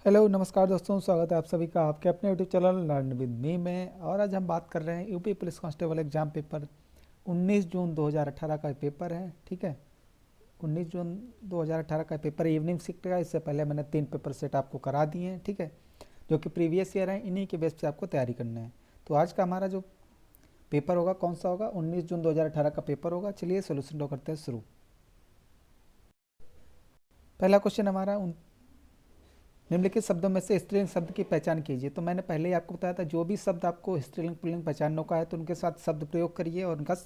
Hello नमस्कार दोस्तों, स्वागत है आप सभी का आपके अपने YouTube channel learn with me में। और आज हम बात कर रहे हैं UP police constable exam paper 19 जून 2018 का पेपर है। ठीक है, 19 जून 2018 का पेपर इवनिंग शिफ्ट का। इससे पहले मैंने 3 पेपर सेट आपको करा दिए हैं, ठीक है, जो कि प्रीवियस ईयर हैं। इन्हीं के बेस पे आपको तैयारी करना है। तो आज का हमारा जो पेपर होगा कौन सा होगा, 19 जून 2018 का पेपर होगा। चलिए सोल्यूशन ड्रॉ करते हैं शुरू। पहला क्वेश्चन हमारा, निम्नलिखित शब्दों में से स्त्रीलिंग शब्द की पहचान कीजिए। तो मैंने पहले ही आपको बताया था, जो भी शब्द आपको स्त्रीलिंग पुल्लिंग पहचानने का है तो उनके साथ शब्द प्रयोग करिए और उनका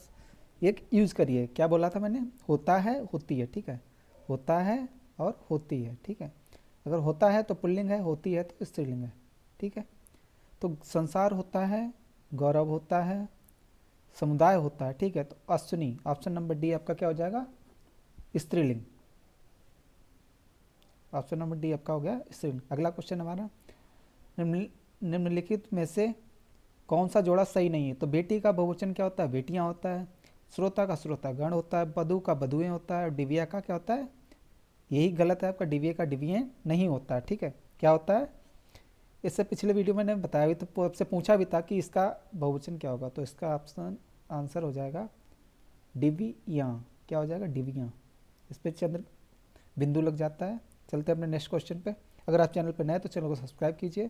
एक यूज करिए। क्या बोला था मैंने? होता है, होती है। ठीक है, होता है और होती है। ठीक है, अगर होता है तो पुल्लिंग है, होती है तो स्त्रीलिंग है। ठीक है, तो संसार होता है, गौरव होता है, समुदाय होता है। ठीक है, तो अश्विनी, ऑप्शन नंबर डी आपका क्या हो जाएगा? स्त्रीलिंग। ऑप्शन नंबर डी आपका हो गया स्त्रीलिंग। अगला क्वेश्चन हमारा, निम्नलिखित में से कौन सा जोड़ा सही नहीं है? तो बेटी का बहुवचन क्या होता है? बेटियां होता है। श्रोता का श्रोतागण होता है। बधु का बधुएं होता है। और डिविया का क्या होता है? यही गलत है आपका, डिविया का डिविएं नहीं होता है। ठीक है, क्या होता है? इससे पिछले वीडियो में मैंने बताया भी, तो आपसे पूछा भी था कि इसका बहुवचन क्या होगा। तो इसका ऑप्शन आंसर हो जाएगा डिवियां। क्या हो जाएगा? डिवियां। इस पर चंद्र बिंदु लग जाता है। चलते हैं अपने नेक्स्ट क्वेश्चन पे। अगर आप चैनल पर नए तो चैनल को सब्सक्राइब कीजिए,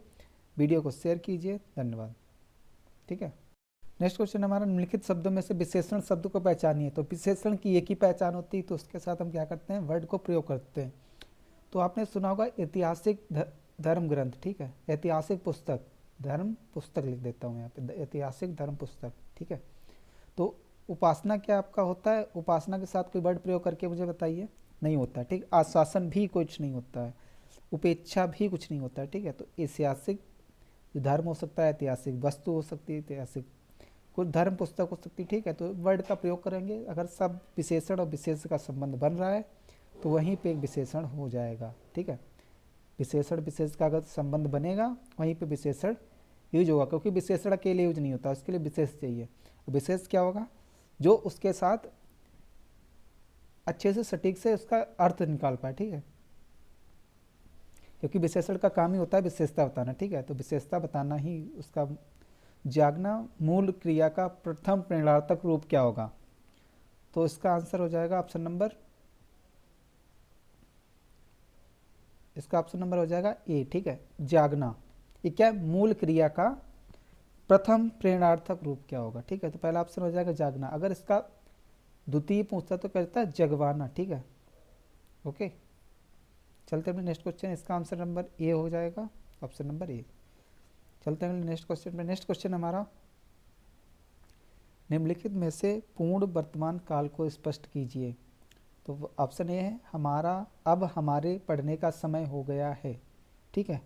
वीडियो को शेयर कीजिए। धन्यवाद। ठीक है, नेक्स्ट क्वेश्चन हमारा, निम्नलिखित शब्दों में से विशेषण शब्द को पहचानिए। तो विशेषण की एक ही पहचान होती है, तो उसके साथ हम क्या करते हैं? वर्ड को प्रयोग करते हैं। तो आपने सुना होगा ऐतिहासिक धर्म ग्रंथ। ठीक है, ऐतिहासिक पुस्तक, धर्म पुस्तक लिख देता हूँ यहाँ पे, ऐतिहासिक धर्म पुस्तक। ठीक है, तो उपासना क्या आपका होता है? उपासना के साथ कोई वर्ड प्रयोग करके मुझे बताइए। नहीं होता है। ठीक, आश्वासन भी कुछ नहीं होता है, उपेक्षा भी कुछ नहीं होता है। ठीक है, तो ऐतिहासिक धर्म हो सकता है, ऐतिहासिक वस्तु हो सकती है, ऐतिहासिक कुछ धर्म पुस्तक हो सकती है। ठीक है, तो वर्ड का प्रयोग करेंगे। अगर सब विशेषण और विशेष का संबंध बन रहा है तो वहीं पे एक विशेषण हो जाएगा। ठीक है, विशेषण विशेष का अगर संबंध बनेगा वहीं पे विशेषण यूज होगा, क्योंकि विशेषण अकेले यूज नहीं होता, उसके लिए विशेष चाहिए। विशेष क्या होगा? जो उसके साथ अच्छे से सटीक से उसका अर्थ निकाल पाए। ठीक है, क्योंकि विशेषण का काम ही होता है विशेषता बताना। ठीक है, तो विशेषता बताना ही उसका। जागना मूल क्रिया का प्रथम प्रेरणार्थक रूप क्या होगा? तो इसका आंसर हो जाएगा ऑप्शन नंबर, इसका ऑप्शन नंबर हो जाएगा ए। ठीक है, जागना। ये क्या है? मूल क्रिया का प्रथम प्रेरणार्थक रूप क्या होगा? ठीक है, तो पहला ऑप्शन हो जाएगा जागना। अगर इसका द्वितीय पूछता तो कहता है जगवाना। ठीक है, ओके। चलते हैं नेक्स्ट क्वेश्चन, इसका आंसर नंबर ए हो जाएगा, ऑप्शन नंबर ए। चलते हैं नेक्स्ट क्वेश्चन पे। नेक्स्ट क्वेश्चन हमारा, निम्नलिखित में से पूर्ण वर्तमान काल को स्पष्ट कीजिए। तो ऑप्शन ए है हमारा, अब हमारे पढ़ने का समय हो गया है। ठीक है,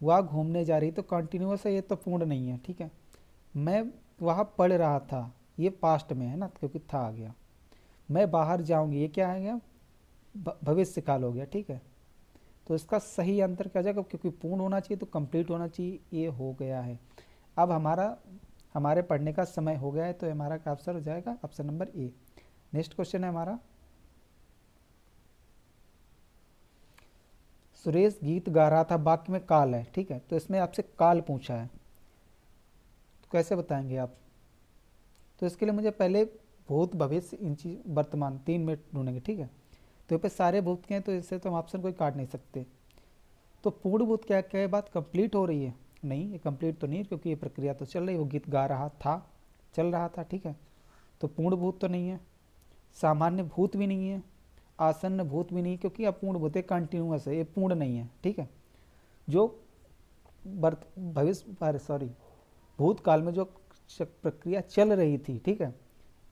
वह घूमने जा रही, तो कंटिन्यूस है, ये तो पूर्ण नहीं है। ठीक है, मैं वहाँ पढ़ रहा था, ये पास्ट में है ना, क्योंकि था आ गया। मैं बाहर जाऊंगी, ये क्या आ गया? भविष्य काल हो गया। ठीक है, तो इसका सही अंतर क्या हो जाएगा? क्योंकि पूर्ण होना चाहिए तो कंप्लीट होना चाहिए, ये हो गया है। अब हमारा हमारे पढ़ने का समय हो गया है, तो हमारा का आंसर हो जाएगा ऑप्शन नंबर ए। नेक्स्ट क्वेश्चन है हमारा, सुरेश गीत गा रहा था, वाक्य में काल है। ठीक है, तो इसमें आपसे काल पूछा है, तो कैसे बताएंगे आप? तो इसके लिए मुझे पहले भूत भविष्य इन चीज वर्तमान 3 मिनट ढूंढेंगे। ठीक है, तो यहाँ पे सारे भूत के हैं, तो इससे तो हम ऑप्शन कोई काट नहीं सकते। तो पूर्ण भूत क्या क्या बात कंप्लीट हो रही है? नहीं, ये कंप्लीट तो नहीं है, क्योंकि ये प्रक्रिया तो चल रही है। वो गीत गा रहा था, चल रहा था। ठीक है, तो पूर्ण भूत तो नहीं है, सामान्य भूत भी नहीं है, आसन्न भूत भी नहीं, क्योंकि अपूर्ण भूत है, कंटिन्यूस है, ये पूर्ण नहीं है। ठीक है, जो भविष्य सॉरी भूतकाल में जो प्रक्रिया चल रही थी, ठीक है,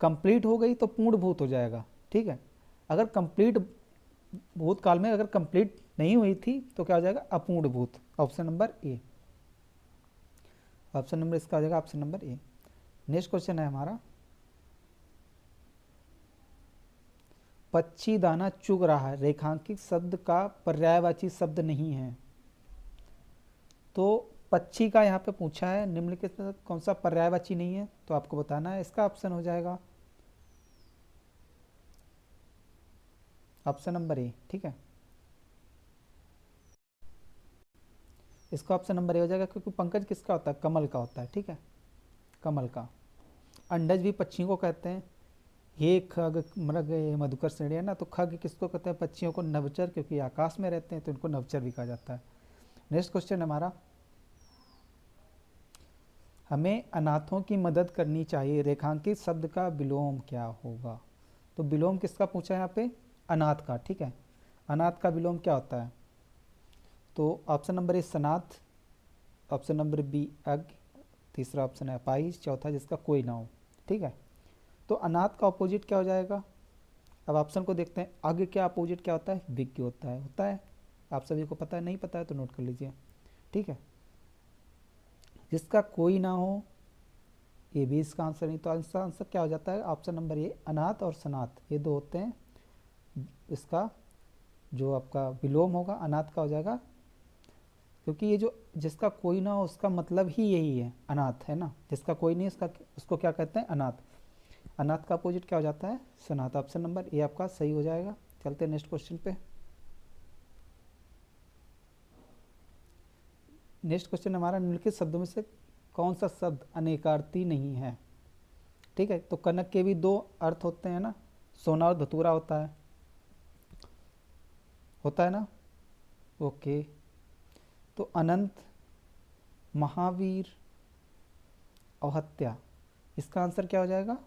कंप्लीट हो गई तो पूर्ण भूत हो जाएगा। ठीक है, अगर कंप्लीट भूतकाल में अगर कंप्लीट नहीं हुई थी तो क्या हो जाएगा? अपूर्ण भूत। ऑप्शन नंबर ए, ऑप्शन नंबर इसका हो जाएगा ऑप्शन नंबर ए। नेक्स्ट क्वेश्चन है हमारा, पक्षी दाना चुग रहा है, रेखांकित शब्द का पर्यायवाची शब्द नहीं है। तो पक्षी का यहाँ पे पूछा है, निम्नलिखित में कौन सा पर्यायवाची नहीं है? तो आपको बताना है। इसका ऑप्शन हो जाएगा ऑप्शन नंबर ए। ठीक है, इसका ऑप्शन नंबर ए हो जाएगा, क्योंकि पंकज किसका होता है, कमल का होता है, ठीक है, कमल का। अंडज भी पक्षियों को कहते हैं। ये खग मृग ये मधुकर श्रेणी है ना, तो खग किसको कहते हैं, पक्षियों को, नभचर, क्योंकि आकाश में रहते हैं तो इनको नभचर भी कहा जाता है। नेक्स्ट क्वेश्चन हमारा, हमें अनाथों की मदद करनी चाहिए, रेखांकित शब्द का विलोम क्या होगा। तो विलोम किसका पूछा है यहाँ पे, अनाथ का, ठीक है। अनाथ का विलोम क्या होता है, तो ऑप्शन नंबर ए सनाथ, ऑप्शन नंबर बी अज्ञ, तीसरा ऑप्शन है अपाहिज, चौथा जिसका कोई ना हो, ठीक है। तो अनाथ का अपोजिट क्या हो जाएगा, अब ऑप्शन को देखते हैं। अज्ञ क्या अपोजिट क्या होता है, विज्ञ होता है, आप सभी को पता है, नहीं पता है तो नोट कर लीजिए, ठीक है। जिसका कोई ना हो, ये भी इसका आंसर नहीं, तो इसका आंसर क्या हो जाता है, ऑप्शन नंबर ए अनाथ और सनाथ, ये दो होते हैं। इसका जो आपका विलोम होगा अनाथ का हो जाएगा, क्योंकि ये जो जिसका कोई ना हो उसका मतलब ही यही है, अनाथ है ना, जिसका कोई नहीं उसका उसको क्या कहते हैं, अनाथ। अनाथ का अपोजिट क्या हो जाता है, सनाथ। ऑप्शन नंबर ए आपका सही हो जाएगा। चलते हैं नेक्स्ट क्वेश्चन पे। नेक्स्ट क्वेश्चन हमारा, निम्नलिखित शब्दों में से कौन सा शब्द अनेकार्थी नहीं है, ठीक है। तो कनक के भी दो अर्थ होते हैं ना, सोना और धतूरा होता है ना, ओके। तो अनंत, महावीर और हत्या, इसका आंसर क्या हो जाएगा,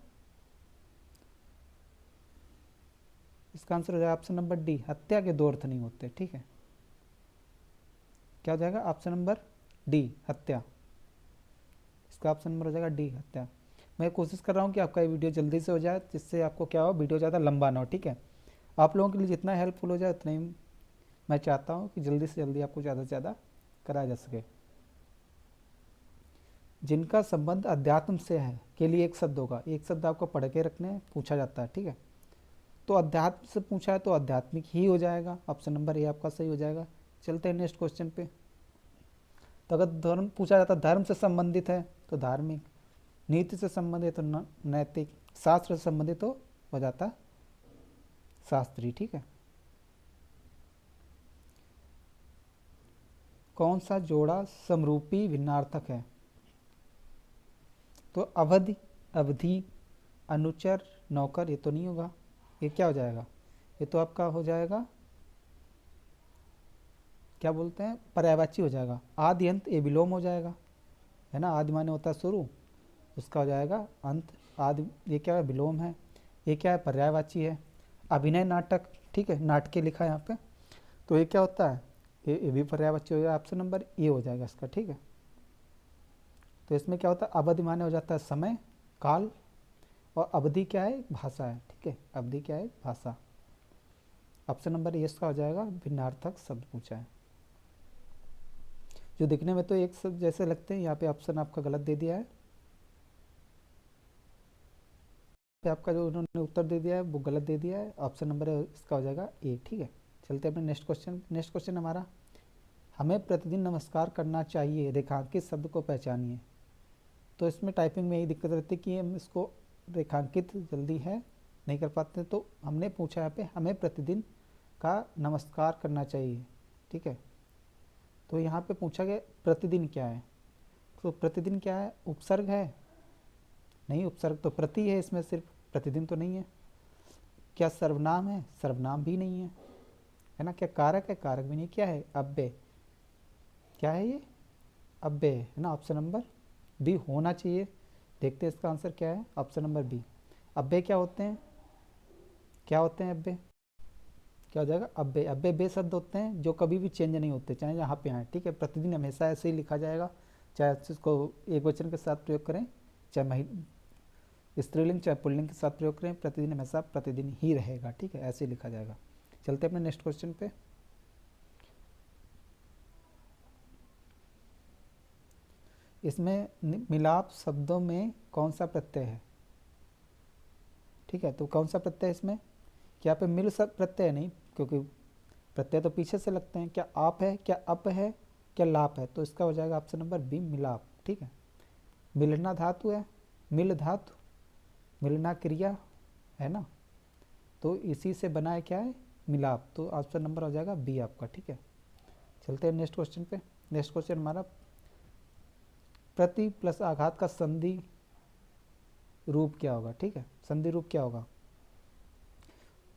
इसका आंसर हो जाएगा ऑप्शन नंबर डी, हत्या के दो अर्थ नहीं होते, ठीक है। क्या हो जाएगा, ऑप्शन नंबर डी हत्या, इसका ऑप्शन नंबर हो जाएगा डी हत्या। मैं कोशिश कर रहा हूँ कि आपका ये वीडियो जल्दी से हो जाए, जिससे आपको क्या हो, वीडियो ज़्यादा लंबा ना हो, ठीक है। आप लोगों के लिए जितना हेल्पफुल हो जाए उतना ही मैं चाहता हूँ कि जल्दी से जल्दी आपको ज़्यादा से ज़्यादा कराया जा सके। जिनका संबंध अध्यात्म से है के लिए एक शब्द होगा, एक शब्द आपको पढ़ के रखने हैं, पूछा जाता है, ठीक है। तो अध्यात्म से पूछा है तो आध्यात्मिक ही हो जाएगा, ऑप्शन नंबर ए आपका सही हो जाएगा। चलते हैं नेक्स्ट क्वेश्चन पे। तो अगर धर्म पूछा जाता, धर्म से संबंधित है तो धार्मिक, नीति से संबंधित तो नैतिक, शास्त्र से संबंधित तो हो जाता शास्त्री, ठीक है। कौन सा जोड़ा समरूपी भिन्नार्थक है, तो अवधि, अवधि, अनुचर, नौकर, ये तो नहीं होगा, ये क्या हो जाएगा, ये तो आपका हो जाएगा क्या बोलते हैं, पर्यायवाची हो जाएगा। आदि अंत ये विलोम हो जाएगा, है ना, आदि माने होता है शुरू, उसका हो जाएगा अंत। आदि ये क्या है, विलोम है। ये क्या है, पर्यायवाची है। अभिनय नाटक, ठीक है, नाटके लिखा है यहाँ पे, तो ये क्या होता है, ये भी पर्यायवाची हो जाएगा, ऑप्शन नंबर ए हो जाएगा इसका, ठीक है। तो इसमें क्या होता है, अवधि माने हो जाता है समय, काल, और अवधि क्या है, भाषा है, ठीक है, अवधि क्या है, भाषा। ऑप्शन नंबर ए इसका हो जाएगा, भिन्नार्थक शब्द पूछा है। जो दिखने में तो एक शब्द जैसे लगते हैं, यहाँ पे ऑप्शन आपका गलत दे दिया है, आपका जो उन्होंने उत्तर दे दिया है वो गलत दे दिया है, ऑप्शन नंबर इसका हो जाएगा ए, ठीक है। चलते हैं अपने नेक्स्ट क्वेश्चन। नेक्स्ट क्वेश्चन हमारा, हमें प्रतिदिन नमस्कार करना चाहिए, रेखांकित शब्द को पहचानिए। तो इसमें टाइपिंग में यही दिक्कत रहती है कि हम इसको रेखांकित जल्दी है नहीं कर पाते, तो हमने पूछा यहाँ पे, हमें प्रतिदिन का नमस्कार करना चाहिए, ठीक है। तो यहाँ पे पूछा गया प्रतिदिन क्या है, तो प्रतिदिन क्या है, उपसर्ग है, नहीं, उपसर्ग तो प्रति है इसमें, सिर्फ प्रतिदिन तो नहीं है। क्या सर्वनाम है, सर्वनाम भी नहीं है ना। क्या कारक है, कारक भी नहीं। क्या है, अव्यय, क्या है ये, अव्यय है ना, ऑप्शन नंबर बी होना चाहिए। देखते हैं इसका आंसर क्या है, ऑप्शन नंबर बी। अव्यय क्या होते हैं, क्या होते हैं अव्यय, क्या हो जाएगा, अव्यय। अव्यय वे शब्द होते हैं जो कभी भी चेंज नहीं होते, चाहे यहाँ पे आए, ठीक है। प्रतिदिन हमेशा ऐसे ही लिखा जाएगा, चाहे इसको एक वचन के साथ प्रयोग करें, चाहे स्त्रीलिंग चाहे पुल्लिंग के साथ प्रयोग करें, प्रतिदिन हमेशा प्रतिदिन ही रहेगा, ठीक है, ऐसे ही लिखा जाएगा। चलते हैं अपने नेक्स्ट क्वेश्चन पे। इसमें मिलाप शब्दों में कौन सा प्रत्यय है, ठीक है। तो कौन सा प्रत्यय है इसमें, क्या पे मिल सब प्रत्यय नहीं, क्योंकि प्रत्यय तो पीछे से लगते हैं। क्या आप है, क्या अप है, क्या लाप है, तो इसका हो जाएगा ऑप्शन नंबर बी मिलाप, ठीक है। मिलना धातु है, मिल धातु, मिलना क्रिया है ना, तो इसी से बना है क्या है, मिलाप, तो ऑप्शन नंबर हो जाएगा बी आपका, ठीक है। चलते हैं नेक्स्ट क्वेश्चन पे। नेक्स्ट क्वेश्चन हमारा, प्रति प्लस आघात का संधि रूप क्या होगा। ठीक है, संधि रूप क्या होगा।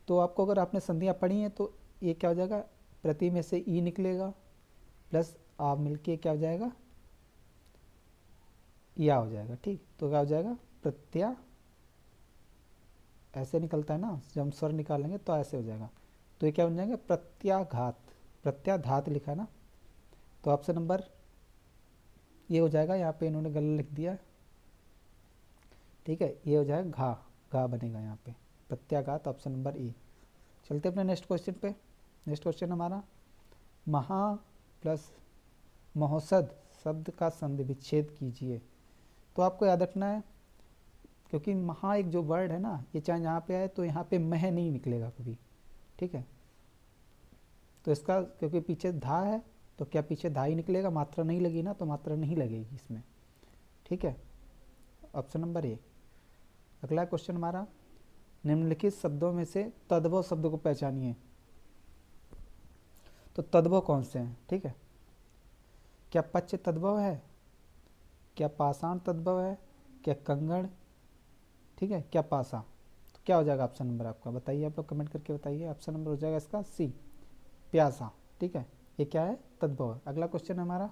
तो आपको अगर आपने संधियाँ पढ़ी हैं तो ये क्या हो जाएगा, प्रति में से ई निकलेगा प्लस आप मिलके क्या हो जाएगा, या हो जाएगा। ठीक, तो क्या हो जाएगा, प्रत्या, ऐसे निकलता है ना, जब हम स्वर निकालेंगे तो ऐसे हो जाएगा। तो ये क्या बन जाएगा, प्रत्याघात, प्रत्याघात लिखा ना, तो ऑप्शन नंबर ये हो जाएगा। यहाँ पे इन्होंने गलत लिख दिया। ठीक है, ये हो जाएगा घा, घा बनेगा यहाँ पे, प्रत्याघात, ऑप्शन नंबर ई। चलते अपने नेक्स्ट क्वेश्चन पे। नेक्स्ट क्वेश्चन हमारा, महा प्लस महोसद शब्द का संधि विच्छेद कीजिए। तो आपको याद रखना है, क्योंकि महा एक जो वर्ड है ना, ये चाहे यहाँ पे आए तो यहाँ पे मह नहीं निकलेगा कभी। ठीक है, तो इसका क्योंकि पीछे धा है तो क्या पीछे धा ही निकलेगा, मात्रा नहीं लगी ना, तो मात्रा नहीं लगेगी इसमें। ठीक है, ऑप्शन नंबर ए। अगला क्वेश्चन हमारा, निम्नलिखित शब्दों में से तद्भव शब्द को पहचानिए। तो तद्भव कौन से हैं। ठीक है, क्या पच्च तद्भव है, क्या पाषाण तद्भव है, क्या कंगण, ठीक है, क्या पासा। तो क्या हो जाएगा ऑप्शन नंबर आपका, बताइए आप लोग कमेंट करके बताइए। ऑप्शन नंबर हो जाएगा इसका सी, प्यासा। ठीक है, ये क्या है, तद्भव है। अगला क्वेश्चन है हमारा,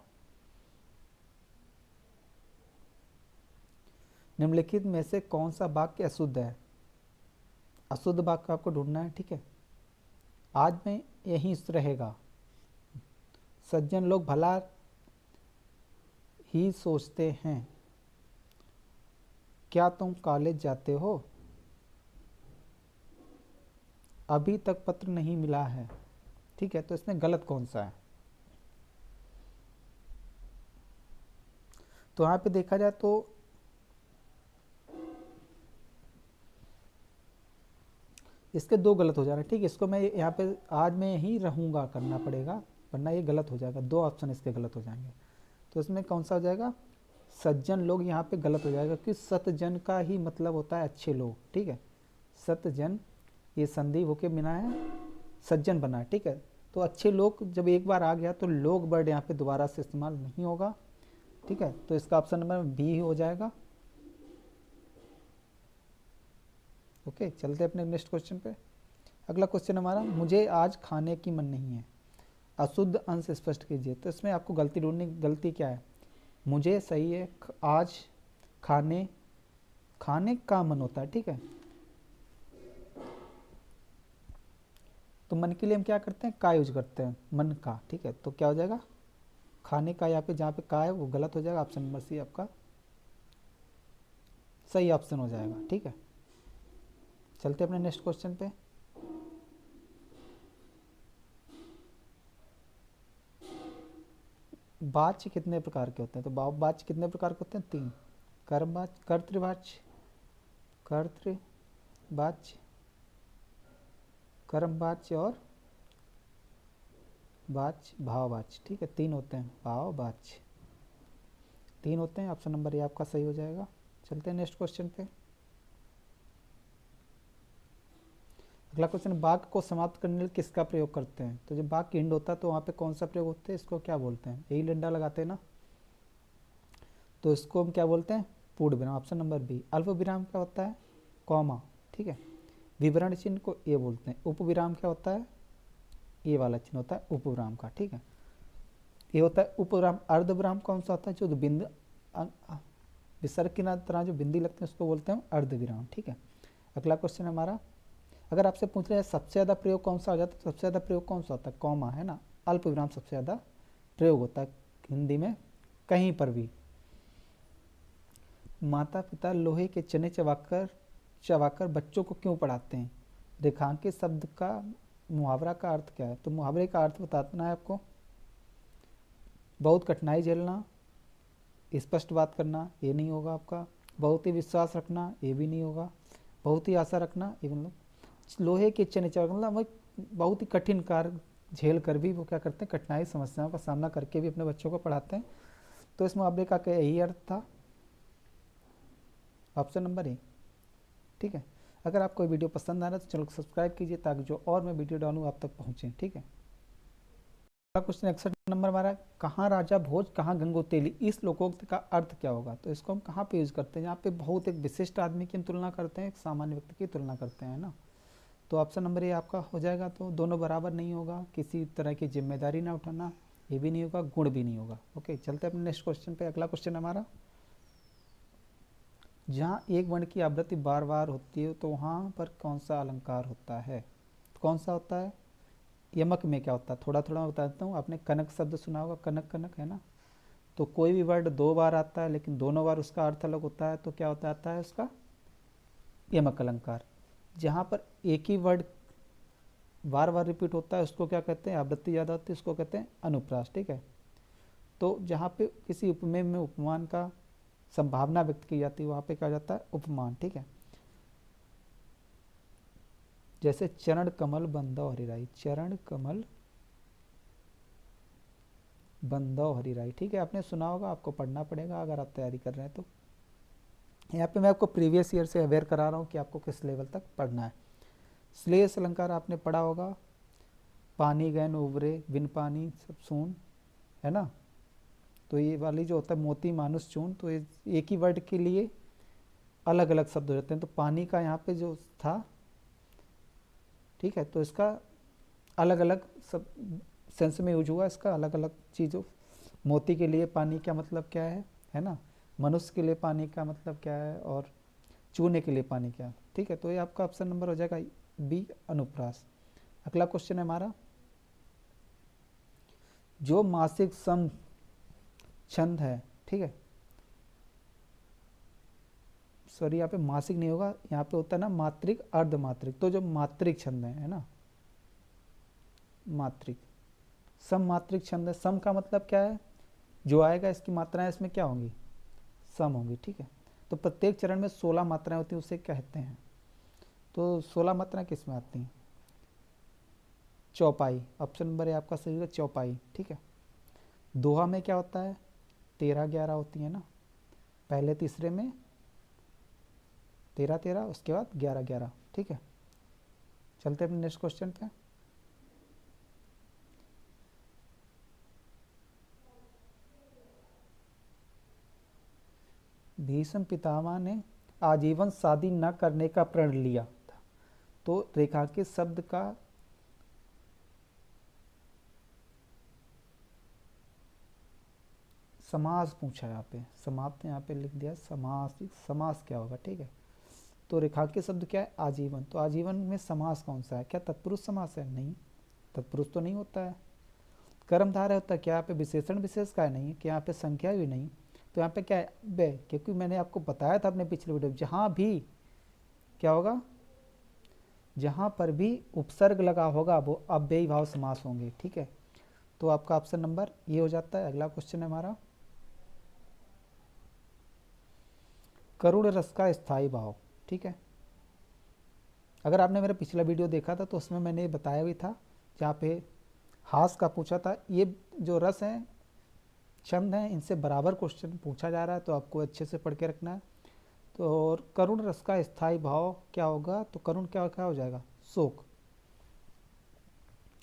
निम्नलिखित में से कौन सा वाक्य अशुद्ध है। अशुद्ध वाक्य आपको ढूंढना है। ठीक है, आज में यहीं रहेगा, सज्जन लोग भला ही सोचते हैं, क्या तुम कॉलेज जाते हो, अभी तक पत्र नहीं मिला है। ठीक है, तो इसमें गलत कौन सा है। तो यहाँ पे देखा जाए तो इसके दो गलत हो जा रहे हैं। ठीक है, इसको मैं यहाँ पे आज मैं यहीं रहूँगा करना पड़ेगा, वरना ये गलत हो जाएगा। दो ऑप्शन इसके गलत हो जाएंगे। तो इसमें कौन सा हो जाएगा, सज्जन लोग यहाँ पे गलत हो जाएगा, क्योंकि सतजन का ही मतलब होता है अच्छे लोग। ठीक है, सतजन ये संधि होके बिना है, सज्जन बना है। ठीक है, तो अच्छे लोग जब एक बार आ गया तो लोग वर्ड यहाँ पे दोबारा से इस्तेमाल नहीं होगा। ठीक है, तो इसका ऑप्शन नंबर बी हो जाएगा। ओके, चलते अपने नेक्स्ट क्वेश्चन पे। अगला क्वेश्चन हमारा, मुझे आज खाने की मन नहीं है, अशुद्ध अंश स्पष्ट कीजिए। तो इसमें आपको गलती ढूंढनी, गलती क्या है, मुझे सही है, आज खाने, खाने का मन होता है। ठीक है, तो मन के लिए हम क्या करते हैं, का यूज करते हैं, मन का। ठीक है, तो क्या हो जाएगा, खाने का, यहाँ पे जहाँ पे का है वो गलत हो जाएगा। ऑप्शन नंबर सी आपका सही ऑप्शन हो जाएगा। ठीक है, चलते अपने नेक्स्ट क्वेश्चन पे। वाच्य कितने प्रकार के होते हैं। तो वाच्य कितने प्रकार के होते हैं, तीन, कर्मवाच्य, कर्तृवाच्य, कर्तृवाच्य, कर्मवाच्य और वाच्य, भाववाच्य। ठीक है, तीन होते हैं, भाववाच्य तीन होते हैं। ऑप्शन नंबर ये आपका सही हो जाएगा। चलते हैं नेक्स्ट क्वेश्चन पे। अगला क्वेश्चन, वाक्य को समाप्त करने के लिए किसका प्रयोग करते हैं। तो जब वाक्य एंड होता है तो वहाँ पे कौन सा प्रयोग होता है, इसको क्या बोलते हैं, यही डंडा लगाते हैं ना, तो इसको हम क्या बोलते हैं, पूर्ण विराम। Option number B. अल्प विराम क्या होता है, कॉमा। ठीक है, विवरण चिन्ह को ये बोलते हैं। उप विराम क्या होता है, ये वाला चिन्ह होता है उप विराम का। ठीक है, ये होता है उप विराम। अर्ध विराम कौन सा होता है, जो बिंदु विसर्ग की तरह जो बिंदी लगते हैं उसको बोलते हैं अर्ध विराम। ठीक है, अगला क्वेश्चन हमारा, अगर आपसे पूछ रहे हैं सबसे ज़्यादा प्रयोग कौन सा हो जाता है, तो सबसे ज़्यादा प्रयोग कौन सा होता है, कॉमा है ना, अल्प विराम सबसे ज़्यादा प्रयोग होता है हिंदी में कहीं पर भी। माता पिता लोहे के चने चबाकर चबाकर बच्चों को क्यों पढ़ाते हैं। रेखांकित शब्द का मुहावरा का अर्थ क्या है। तो मुहावरे का अर्थ बताना है आपको, बहुत कठिनाई झेलना, स्पष्ट बात करना, ये नहीं होगा आपका। बहुत ही विश्वास रखना, ये भी नहीं होगा। बहुत ही आशा रखना, ये मतलब लोहे के चने चबाकर मतलब वो बहुत ही कठिन कार्य झेल कर भी वो क्या करते हैं, कठिनाई समस्याओं का सामना करके भी अपने बच्चों को पढ़ाते हैं। तो इस मुहावरे का क्या यही अर्थ था, ऑप्शन नंबर ए। ठीक है, अगर आपको वीडियो पसंद आ रहा है तो चैनल को सब्सक्राइब कीजिए, ताकि जो और मैं वीडियो डालूँ आप तक पहुँचे। ठीक है। क्वेश्चन 61 नंबर हमारा, कहाँ राजा भोज कहाँ गंगोतेली, इस लोकोक्ति का अर्थ क्या होगा। तो इसको हम कहाँ पे यूज करते हैं, यहाँ पे बहुत एक विशिष्ट आदमी की हम तुलना करते हैं, एक सामान्य व्यक्ति की तुलना करते हैं ना। तो ऑप्शन नंबर ये आपका हो जाएगा। तो दोनों बराबर नहीं होगा, किसी तरह की जिम्मेदारी ना उठाना, ये भी नहीं होगा, गुण भी नहीं होगा। ओके, चलते हैं अपने नेक्स्ट क्वेश्चन पे। अगला क्वेश्चन हमारा, जहाँ एक वर्ण की आवृत्ति बार बार होती है तो वहाँ पर कौन सा अलंकार होता है। कौन सा होता है, यमक में क्या होता है, थोड़ा थोड़ा बता देता हूँ। आपने कनक शब्द सुना होगा, कनक कनक है ना। तो कोई भी वर्ड दो बार आता है लेकिन दोनों बार उसका अर्थ अलग होता है, तो क्या होता आता है उसका यमक अलंकार। जहाँ पर एक ही वर्ड बार बार रिपीट होता है उसको क्या कहते हैं, आवृत्ति ज़्यादा होती है, उसको कहते हैं अनुप्रास। ठीक है, तो जहाँ पे किसी उपमेय में उपमान का संभावना व्यक्त की जाती है वहाँ पे क्या जाता है, उपमान। ठीक है, जैसे चरण कमल बंदौ हरिराई, चरण कमल बंदौ हरिराई। ठीक है, आपने सुना होगा, आपको पढ़ना पड़ेगा अगर आप तैयारी कर रहे हैं तो। यहाँ पे मैं आपको प्रीवियस ईयर से अवेयर करा रहा हूँ कि आपको किस लेवल तक पढ़ना है। श्लेष अलंकार आपने पढ़ा होगा, पानी गैन उबरे बिन पानी सब सून, है ना। तो ये वाली जो होता है मोती मानुष चून, तो ये एक ही वर्ड के लिए अलग अलग शब्द हो जाते हैं। तो पानी का यहाँ पे जो था, ठीक है, तो इसका अलग अलग सब सेंस में यूज हुआ, इसका अलग अलग चीज़ों। मोती के लिए पानी का मतलब क्या है ना। मनुष्य के लिए पानी का मतलब क्या है, और चूने के लिए पानी क्या है। ठीक है, तो ये आपका ऑप्शन नंबर हो जाएगा बी, अनुप्रास। अगला क्वेश्चन है हमारा, जो मासिक सम छंद है, ठीक है, सॉरी यहाँ पे मासिक नहीं होगा, यहाँ पे होता है ना मात्रिक अर्धमात्रिक। तो जो मात्रिक छंद है ना, मात्रिक सम मात्रिक छंद है। सम का मतलब क्या है, जो आएगा इसकी मात्राएं इसमें क्या होंगी, सम होंगी। ठीक है, तो प्रत्येक चरण में 16 मात्राएं होती हैं, उसे कहते हैं। तो 16 मात्राएं किस में आती हैं, चौपाई। ऑप्शन नंबर है आपका सही है, चौपाई। ठीक है, दोहा में क्या होता है, 13-11 होती है ना, पहले तीसरे में 13-13, उसके बाद 11-11। ठीक है, चलते हैं अपने नेक्स्ट क्वेश्चन पे। भीष्म पितामह ने आजीवन शादी न करने का प्रण लिया था। तो रेखांकित शब्द का समास पूछा है यहाँ पे, समाप्त यहाँ पे लिख दिया समास। समास क्या होगा, ठीक है। तो रेखांकित शब्द क्या है, आजीवन। तो आजीवन में समास कौन सा है, क्या तत्पुरुष समास है, नहीं, तत्पुरुष तो नहीं होता है। कर्मधारय होता है, क्या यहाँ पे विशेषण विशेष का है, नहीं, क्या यहाँ पे संख्या भी नहीं। तो यहाँ पे क्या है, बे, क्योंकि मैंने आपको बताया था अपने पिछले वीडियो में, जहाँ भी क्या होगा, जहाँ पर भी उपसर्ग लगा होगा वो अव्ययी भाव समास होंगे। ठीक है, तो आपका ऑप्शन नंबर ये हो जाता है। अगला क्वेश्चन है हमारा, करुण रस का स्थायी भाव। ठीक है, अगर आपने मेरा पिछला वीडियो देखा था तो उसमें मैंने बताया भी था, जहाँ पे हास का पूछा था। ये जो रस हैं, छंद हैं, इनसे बराबर क्वेश्चन पूछा जा रहा है, तो आपको अच्छे से पढ़ के रखना है। तो और करुण रस का स्थायी भाव क्या होगा, तो करुण क्या क्या हो जाएगा, शोक।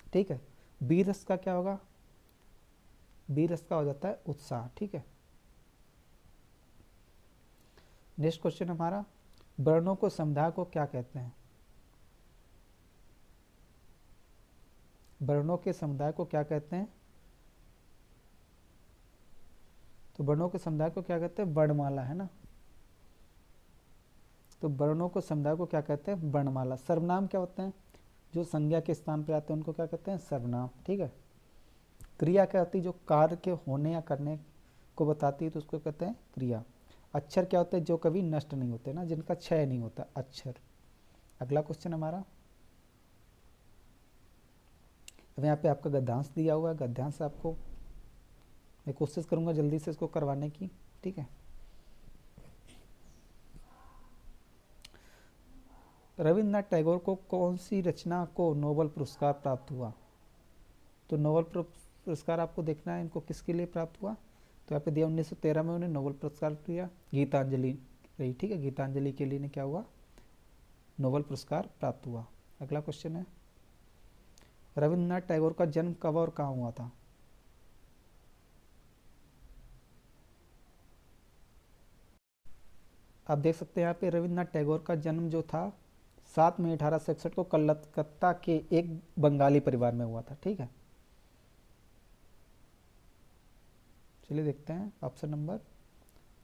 ठीक है, वीर रस का क्या होगा, वीर रस का हो जाता है उत्साह। ठीक है, नेक्स्ट क्वेश्चन हमारा, वर्णों को समुदाय को क्या कहते हैं। वर्णों के समुदाय को क्या कहते हैं, तो वर्णों के समुदाय को क्या कहते हैं, वर्णमाला, है ना। तो वर्णों को समुदाय को क्या कहते हैं, वर्णमाला। सर्वनाम क्या होते हैं, जो संज्ञा के स्थान पर आते हैं उनको क्या कहते हैं, सर्वनाम। ठीक है, क्रिया क्या होती है, जो कार्य के होने या करने को बताती है, तो उसको कहते हैं क्रिया। अक्षर क्या होते हैं, जो कभी नष्ट नहीं होते ना, जिनका क्षय नहीं होता, अक्षर। अगला क्वेश्चन हमारा, अब यहाँ पे आपका गद्यांश दिया हुआ है, गद्यांश आपको मैं कोशिश करूंगा जल्दी से इसको करवाने की। ठीक है, रविन्द्रनाथ टैगोर को कौन सी रचना को नोबेल पुरस्कार प्राप्त हुआ। तो नोबेल पुरस्कार आपको देखना है, इनको किसके लिए प्राप्त हुआ। तो यहाँ पे दिया 1913 में उन्हें नोबेल पुरस्कार दिया, गीतांजलि रही। ठीक है, गीतांजलि के लिए क्या हुआ, नोबेल पुरस्कार प्राप्त हुआ। अगला क्वेश्चन है, रविन्द्रनाथ टैगोर का जन्म कब और कहाँ हुआ था। आप देख सकते हैं यहाँ पे रविन्द्रनाथ टैगोर का जन्म जो था 7 मई 1861 को कलकत्ता के एक बंगाली परिवार में हुआ था। ठीक है, चलिए देखते हैं ऑप्शन नंबर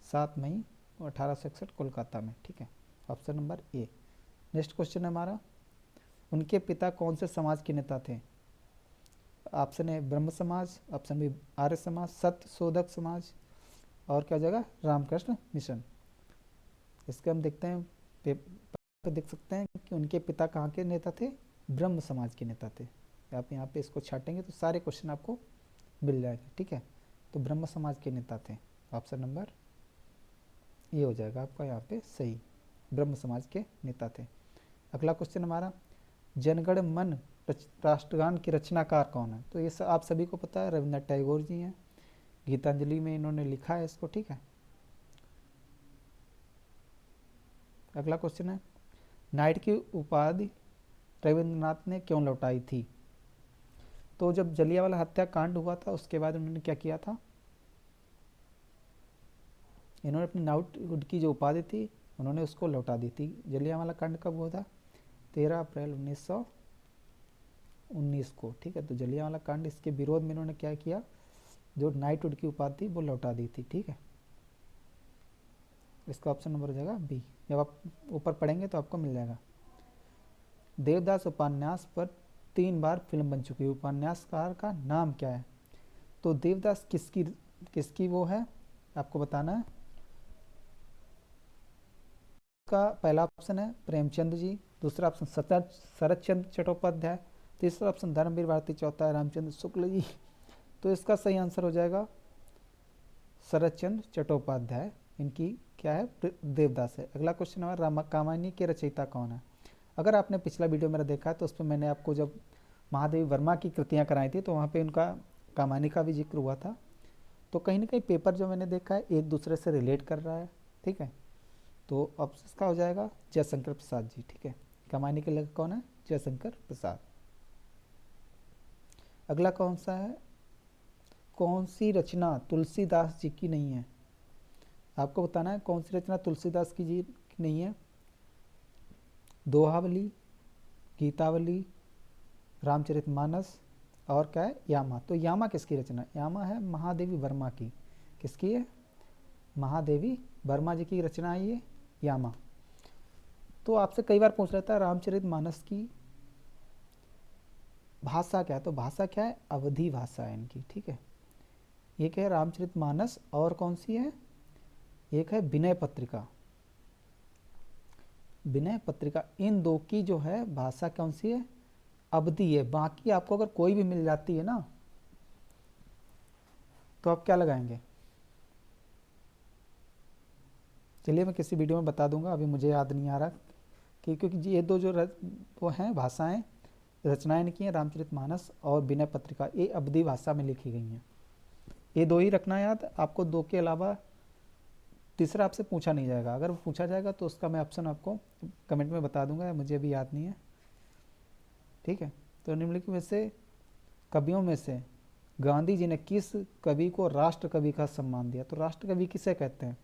7 मई 1861 कोलकाता में। ठीक है, ऑप्शन नंबर ए। नेक्स्ट क्वेश्चन है हमारा, उनके पिता कौन से समाज के नेता थे? ऑप्शन ए ब्रह्म समाज, ऑप्शन बी आर्य समाज, सत्य शोधक समाज, और क्या हो जाएगा रामकृष्ण मिशन। इसके हम देखते हैं पेपर पे देख सकते हैं कि उनके पिता कहाँ के नेता थे? ब्रह्म समाज के नेता थे। आप यहाँ पे इसको छाटेंगे तो सारे क्वेश्चन आपको मिल जाएंगे। ठीक है, तो ब्रह्म समाज के नेता थे, ऑप्शन नंबर ये हो जाएगा आपका यहाँ पे सही, ब्रह्म समाज के नेता थे। अगला क्वेश्चन हमारा, जनगण मन राष्ट्रगान के रचनाकार कौन है? तो ये आप सभी को पता है, रविन्द्रनाथ टैगोर जी हैं, गीतांजलि में इन्होंने लिखा है इसको। ठीक है, अगला क्वेश्चन है, नाइट की उपाधि रविंद्रनाथ ने क्यों लौटाई थी? तो जब जलियांवाला हत्याकांड हुआ था उसके बाद उन्होंने क्या किया था? इन्होंने अपनी नाइटहुड की जो उपाधि थी उन्होंने उसको लौटा दी थी। जलियांवाला कांड कब हुआ था? 13 अप्रैल 1919 को। ठीक है, तो जलियांवाला कांड इसके विरोध में इन्होंने क्या किया, जो नाइटहुड की उपाधि थी वो लौटा दी थी। ठीक है, इसका ऑप्शन नंबर हो जाएगा बी। जब आप ऊपर पढ़ेंगे तो आपको मिल जाएगा। देवदास उपन्यास पर 3 बार फिल्म बन चुकी है, उपन्यासकार का नाम क्या है? तो देवदास किसकी वो है आपको बताना है। का पहला ऑप्शन है प्रेमचंद जी, दूसरा ऑप्शन शरद चंद्र चट्टोपाध्याय, तीसरा ऑप्शन धर्मवीर भारती, चौथा है रामचंद्र शुक्ल जी। तो इसका सही आंसर हो जाएगा शरद चंद्र चट्टोपाध्याय, इनकी क्या है देवदास है। अगला क्वेश्चन हमारा, रामायणी के रचयिता कौन है? अगर आपने पिछला वीडियो मेरा देखा है तो उस पर मैंने आपको जब महादेवी वर्मा की कृतियाँ कराई थी तो वहाँ पे उनका कामायनी का भी जिक्र हुआ था। तो कहीं ना कहीं पेपर जो मैंने देखा है एक दूसरे से रिलेट कर रहा है। ठीक है, तो ऑप्शन इसका हो जाएगा जयशंकर प्रसाद जी। ठीक है, कामायनी के लेखक कौन है? जयशंकर प्रसाद। अगला कौन सा है, कौन सी रचना तुलसीदास जी की नहीं है? आपको बताना है कौन सी रचना तुलसीदास की जी की नहीं है। दोहावली, गीतावली, रामचरितमानस, और क्या है यामा। तो यामा किसकी रचना? यामा है महादेवी वर्मा की। किसकी है? महादेवी वर्मा जी की रचना है ये यामा। तो आपसे कई बार पूछ रहा था रामचरितमानस की भाषा क्या है? तो भाषा क्या है? अवधी भाषा है इनकी। ठीक है, एक है रामचरितमानस और कौन सी है? एक है विनय पत्रिका। विनय पत्रिका, इन दो की जो है भाषा कौन सी है? अवधी है। बाकी आपको अगर कोई भी मिल जाती है ना तो आप क्या लगाएंगे? चलिए मैं किसी वीडियो में बता दूंगा, अभी मुझे याद नहीं आ रहा कि, क्योंकि ये दो जो वो हैं भाषाएं रचनाएं इनकी हैं, रामचरितमानस और विनय पत्रिका, ये अवधी भाषा में लिखी गई हैं। ये दो ही रखना याद, आपको दो के अलावा तीसरा आपसे पूछा नहीं जाएगा। अगर पूछा जाएगा तो उसका मैं ऑप्शन आपको कमेंट में बता दूंगा, मुझे अभी याद नहीं है। ठीक है, तो निम्नलिखित में से कवियों में से गांधी जी ने किस कवि को राष्ट्र कवि का सम्मान दिया? तो राष्ट्र कवि किसे कहते हैं?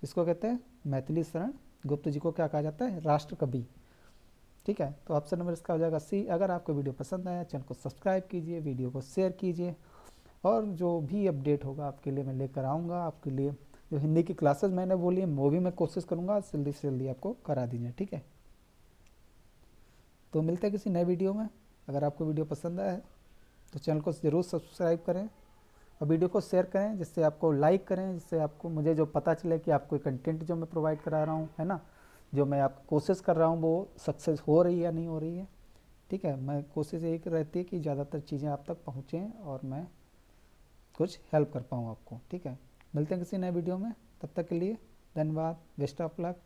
इसको कहते हैं मैथिली शरण गुप्त जी को क्या कहा जाता है? राष्ट्र कवि। ठीक है, तो ऑप्शन नंबर इसका हो जाएगा सी। अगर आपको वीडियो पसंद आया चैनल को सब्सक्राइब कीजिए, वीडियो को शेयर कीजिए, और जो भी अपडेट होगा आपके लिए मैं लेकर आऊँगा। आपके लिए जो हिंदी की क्लासेस मैंने बोली है वो भी मैं कोशिश करूँगा जल्दी से जल्दी आपको करा दीजिए। ठीक है, तो मिलते हैं किसी नए वीडियो में। अगर आपको वीडियो पसंद आया तो चैनल को ज़रूर सब्सक्राइब करें और वीडियो को शेयर करें, जिससे आपको लाइक करें, जिससे आपको मुझे जो पता चले कि आपको कंटेंट जो मैं प्रोवाइड करा रहा हूँ है ना, जो मैं आप कोशिश कर रहा हूँ वो सक्सेस हो रही है या नहीं हो रही है। ठीक है, मैं कोशिश यही रहती है कि ज़्यादातर चीज़ें आप तक पहुँचें और मैं कुछ हेल्प कर पाऊँ आपको। ठीक है, मिलते हैं किसी नए वीडियो में, तब तक के लिए धन्यवाद, बेस्ट ऑफ लक।